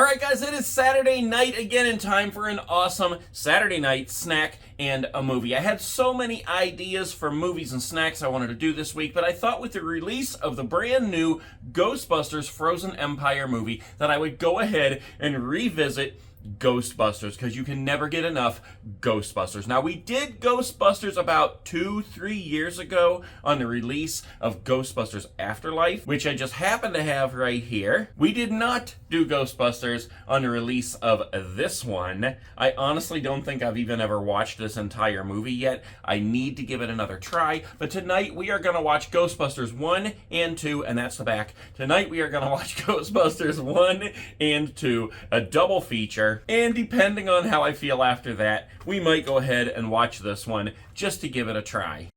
Alright guys, it is Saturday night again and time for an awesome Saturday night snack and a movie. I had so many ideas for movies and snacks I wanted to do this week, but I thought with the release of the brand new Ghostbusters Frozen Empire movie that I would go ahead and revisit Ghostbusters, because you can never get enough Ghostbusters. Now, we did Ghostbusters about 2-3 years ago on the release of Ghostbusters Afterlife, which I just happen to have right here. We did not do Ghostbusters on the release of this one. I honestly don't think I've even ever watched this entire movie yet. I need to give it another try, but tonight we are going to watch Ghostbusters 1 and 2, and that's the back. Tonight we are going to watch Ghostbusters 1 and 2, a double feature. And depending on how I feel after that, we might go ahead and watch this one just to give it a try.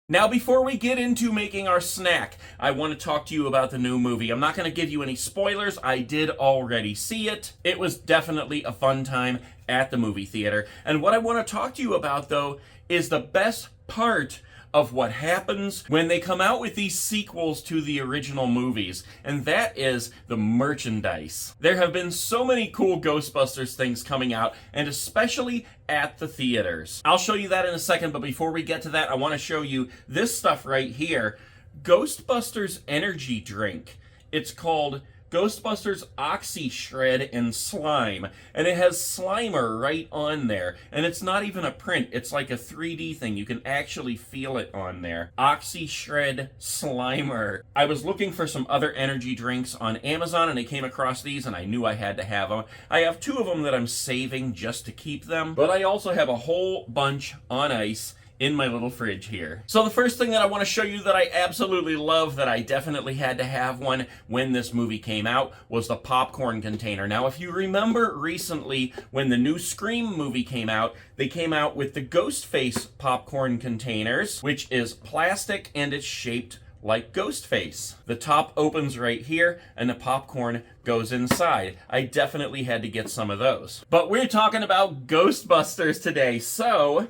Now, before we get into making our snack, I want to talk to you about the new movie. I'm not going to give you any spoilers. I did already see it. It was definitely a fun time at the movie theater. And what I want to talk to you about, though, is the best part of what happens when they come out with these sequels to the original movies, and that is the merchandise. There have been so many cool Ghostbusters things coming out, and especially at the theaters. I'll show you that in a second, but before we get to that, I want to show you this stuff right here. Ghostbusters energy drink. It's called Ghostbusters Oxy Shred and Slime, and it has Slimer right on there, and it's not even a print, it's like a 3D thing. You can actually feel it on there. Oxy Shred Slimer. I was looking for some other energy drinks on Amazon, and I came across these, and I knew I had to have them. I have 2 of them that I'm saving just to keep them, but I also have a whole bunch on ice in my little fridge here. So the first thing that I want to show you that I absolutely love, that I definitely had to have one when this movie came out, was the popcorn container. Now, if you remember recently when the new Scream movie came out, they came out with the Ghostface popcorn containers, which is plastic and it's shaped like Ghostface. The top opens right here and the popcorn goes inside. I definitely had to get some of those. But we're talking about Ghostbusters today, so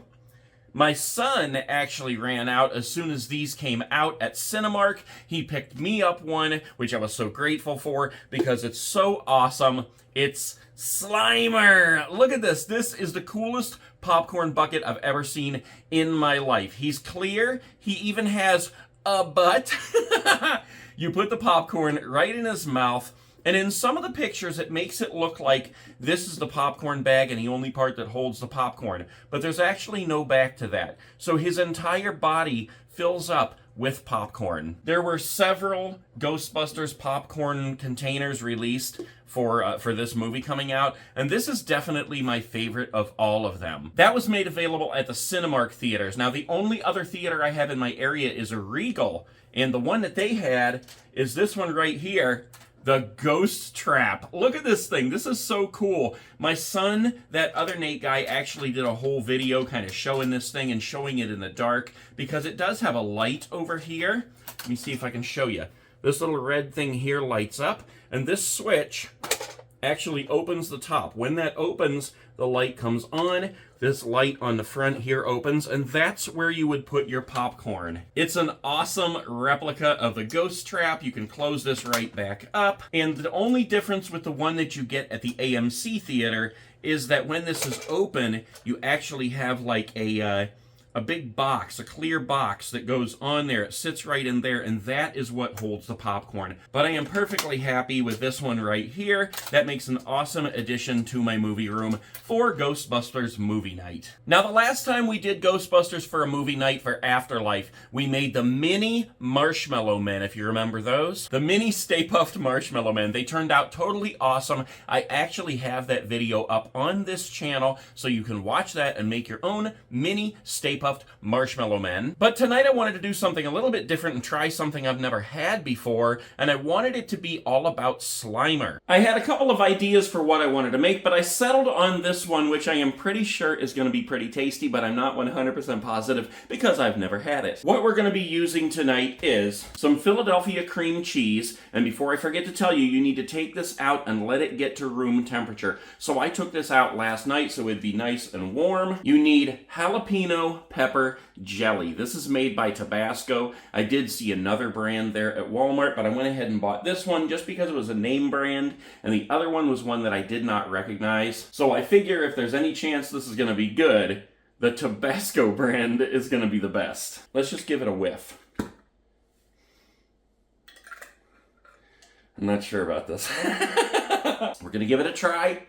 my son actually ran out as soon as these came out at Cinemark. He picked me up one, which I was so grateful for because it's so awesome. It's Slimer. Look at this. This is the coolest popcorn bucket I've ever seen in my life. He's clear. He even has a butt. You put the popcorn right in his mouth, and in some of the pictures, it makes it look like this is the popcorn bag and the only part that holds the popcorn. But there's actually no back to that. So his entire body fills up with popcorn. There were several Ghostbusters popcorn containers released for this movie coming out, and this is definitely my favorite of all of them. That was made available at the Cinemark theaters. Now, the only other theater I have in my area is a Regal, and the one that they had is this one right here, the Ghost Trap. Look at this thing. This is so cool. My son, that other Nate guy, actually did a whole video kind of showing this thing and showing it in the dark because it does have a light over here. Let me see if I can show you. This little red thing here lights up, and this switch actually opens the top. When that opens, the light comes on. This light on the front here opens, and that's where you would put your popcorn. It's an awesome replica of the Ghost Trap. You can close this right back up. And the only difference with the one that you get at the AMC theater is that when this is open, you actually have like a big box, a clear box that goes on there. It sits right in there, and that is what holds the popcorn. But I am perfectly happy with this one right here. That makes an awesome addition to my movie room for Ghostbusters movie night. Now, the last time we did Ghostbusters for a movie night for Afterlife, we made the mini Marshmallow Men, if you remember those. The mini Stay Puft Marshmallow Men. They turned out totally awesome. I actually have that video up on this channel, so you can watch that and make your own mini Stay Puffed Marshmallow Men. But tonight I wanted to do something a little bit different and try something I've never had before, and I wanted it to be all about SLIMER. I had a couple of ideas for what I wanted to make, but I settled on this one, which I am pretty sure is going to be pretty tasty, but I'm not 100% positive because I've never had it. What we're going to be using tonight is some Philadelphia cream cheese, and before I forget to tell you, you need to take this out and let it get to room temperature. So I took this out last night so it'd be nice and warm. You need jalapeno pepper jelly. This is made by Tabasco. I did see another brand there at Walmart, but I went ahead and bought this one just because it was a name brand, and the other one was one that I did not recognize. So I figure if there's any chance this is going to be good, the Tabasco brand is going to be the best. Let's just give it a whiff. I'm not sure about this. We're going to give it a try.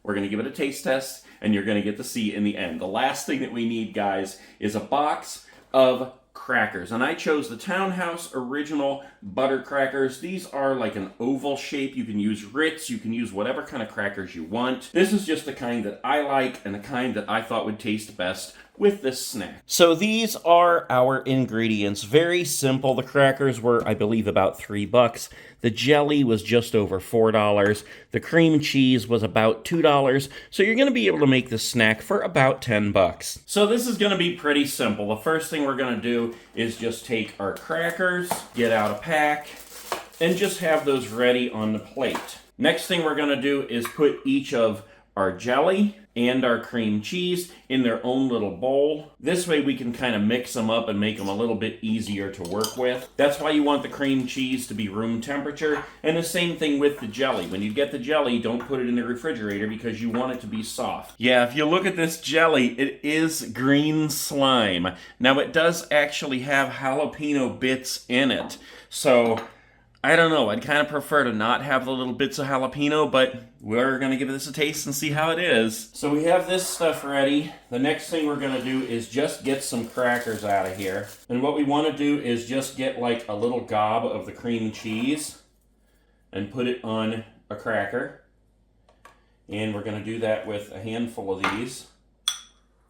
We're going to give it a taste test, and you're going to get to see in the end. The last thing that we need, guys, is a box of crackers. And I chose the Townhouse Original Butter Crackers. These are like an oval shape. You can use Ritz. You can use whatever kind of crackers you want. This is just the kind that I like and the kind that I thought would taste best with this snack. So these are our ingredients. Very simple. The crackers were, I believe, about $3. The jelly was just over $4. The cream cheese was about $2. So you're going to be able to make this snack for about $10. So this is going to be pretty simple. The first thing we're going to do is just take our crackers, get out a pack, and just have those ready on the plate. Next thing we're going to do is put each of our jelly and our cream cheese in their own little bowl. This way we can kind of mix them up and make them a little bit easier to work with. That's why you want the cream cheese to be room temperature, and the same thing with the jelly. When you get the jelly, don't put it in the refrigerator because you want it to be soft. Yeah, if you look at this jelly, it is green slime. Now it does actually have jalapeno bits in it, so I don't know, I'd kind of prefer to not have the little bits of jalapeno, but we're going to give this a taste and see how it is. So we have this stuff ready. The next thing we're going to do is just get some crackers out of here. And what we want to do is just get like a little gob of the cream cheese and put it on a cracker. And we're going to do that with a handful of these.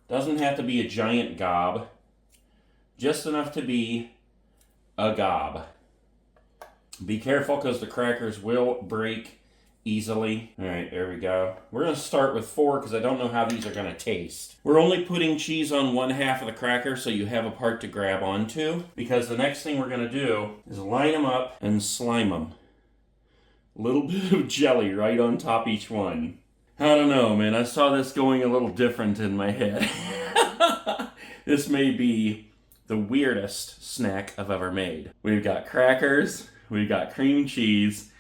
Doesn't have to be a giant gob, just enough to be a gob. Be careful because the crackers will break easily. All right, there we go. We're going to start with 4 because I don't know how these are going to taste. We're only putting cheese on one half of the cracker so you have a part to grab onto, because the next thing we're going to do is line them up and slime them. A little bit of jelly right on top each one. I don't know, man. I saw this going a little different in my head. This may be the weirdest snack I've ever made. We've got crackers, we've got cream cheese,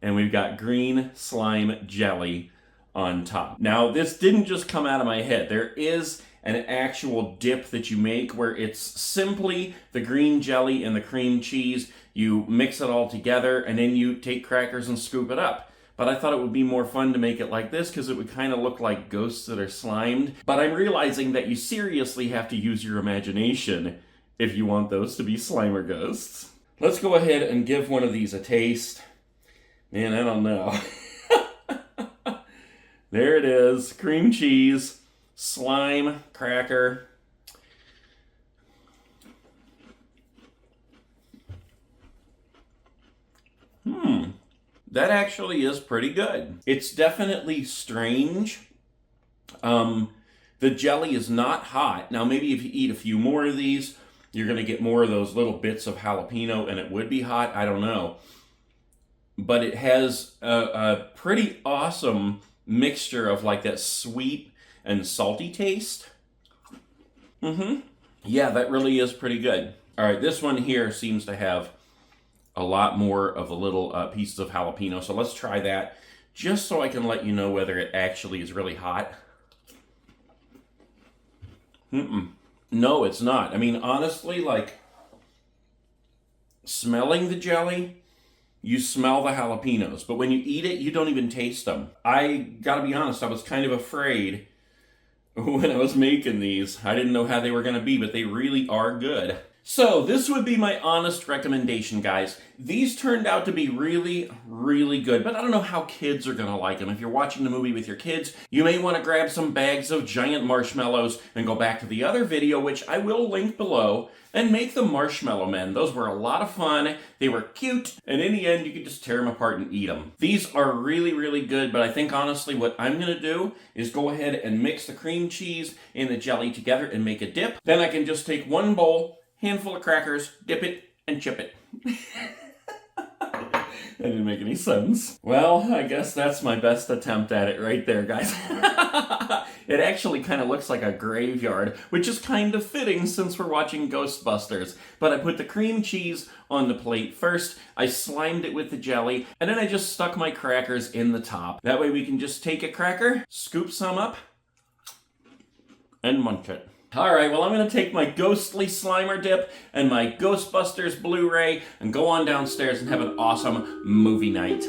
and we've got green slime jelly on top. Now, this didn't just come out of my head. There is an actual dip that you make where it's simply the green jelly and the cream cheese. You mix it all together, and then you take crackers and scoop it up. But I thought it would be more fun to make it like this because it would kind of look like ghosts that are slimed. But I'm realizing that you seriously have to use your imagination if you want those to be Slimer ghosts. Let's go ahead and give one of these a taste. Man, I don't know. There it is. Cream cheese, slime, cracker. That actually is pretty good. It's definitely strange. The jelly is not hot. Now, maybe if you eat a few more of these, you're going to get more of those little bits of jalapeno, and it would be hot. I don't know. But it has a pretty awesome mixture of like that sweet and salty taste. Yeah, that really is pretty good. All right, this one here seems to have a lot more of the little pieces of jalapeno. So let's try that just so I can let you know whether it actually is really hot. No, it's not. I mean, honestly, like, smelling the jelly, you smell the jalapenos. But when you eat it, you don't even taste them. I gotta be honest, I was kind of afraid when I was making these. I didn't know how they were gonna be, but they really are good. So this would be my honest recommendation, guys. These turned out to be really, really good, but I don't know how kids are gonna like them. If you're watching the movie with your kids, you may want to grab some bags of giant marshmallows and go back to the other video, which I will link below, and make the Marshmallow Men. Those were a lot of fun, they were cute, and in the end you could just tear them apart and eat them. These are really, really good, but I think honestly what I'm gonna do is go ahead and mix the cream cheese and the jelly together and make a dip. Then I can just take one bowl, handful of crackers, dip it, and chip it. That didn't make any sense. Well, I guess that's my best attempt at it right there, guys. It actually kind of looks like a graveyard, which is kind of fitting since we're watching Ghostbusters. But I put the cream cheese on the plate first, I slimed it with the jelly, and then I just stuck my crackers in the top. That way we can just take a cracker, scoop some up, and munch it. Alright, well I'm going to take my ghostly Slimer dip and my Ghostbusters Blu-ray and go on downstairs and have an awesome movie night.